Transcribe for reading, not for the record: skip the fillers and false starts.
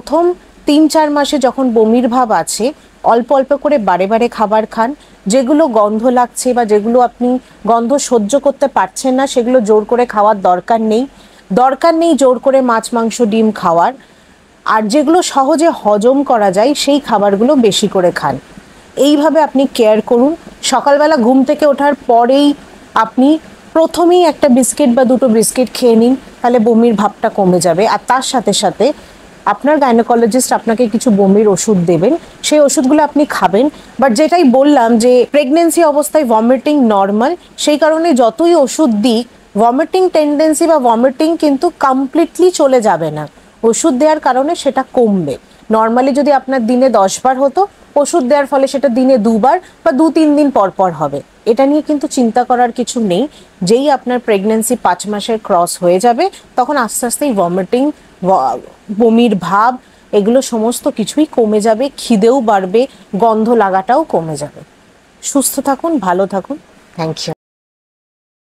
প্রথম 3-4 মাসে যখন বমির ভাব আছে অল্প অল্প করে বারে বারে খাবার খান। যেগুলো গন্ধ লাগছে বা যেগুলো আপনি গন্ধ সহ্য করতে পারছেন না সেগুলো জোর করে খাওয়ার দরকার নেই জোর করে মাছ মাংস ডিম খাওয়ার। আর যেগুলো সহজে হজম করা যায় সেই খাবারগুলো বেশি করে খান। এইভাবে আপনি কেয়ার করুন। সকালবেলা ঘুম থেকে ওঠার পরেই আপনি প্রথমেই একটা বিস্কিট বা 2টো বিস্কিট খেয়ে নিন, তাহলে বমির ভাবটা কমে যাবে। আর তার সাথে সাথে আপনার গাইনোকোলজিস্ট আপনাকে কিছু বমির ওষুধ দেবেন, সেই ওষুধগুলো আপনি খাবেন। বাট যেটাই বললাম যে প্রেগনেন্সি অবস্থায় ভমিটিং নর্মাল, সেই কারণে যতই ওষুধ দিই ভমিটিং টেন্ডেন্সি বা ভমিটিং কিন্তু কমপ্লিটলি চলে যাবে না। ওষুধ দেওয়ার কারণে সেটা কমবে। নর্মালি যদি আপনার দিনে 10 বার হতো, ওষুধ দেওয়ার ফলে সেটা দিনে 2 বার বা 2-3 দিন পর পর হবে। এটা নিয়ে কিন্তু চিন্তা করার কিছু নেই। যেই আপনার প্রেগনেন্সি 5 মাসের ক্রস হয়ে যাবে তখন আস্তে আস্তেই ভমিটিং, বমির ভাব এগুলো সমস্ত কিছুই কমে যাবে, খিদেও বাড়বে, গন্ধ লাগাটাও কমে যাবে। সুস্থ থাকুন, ভালো থাকুন। Thank you.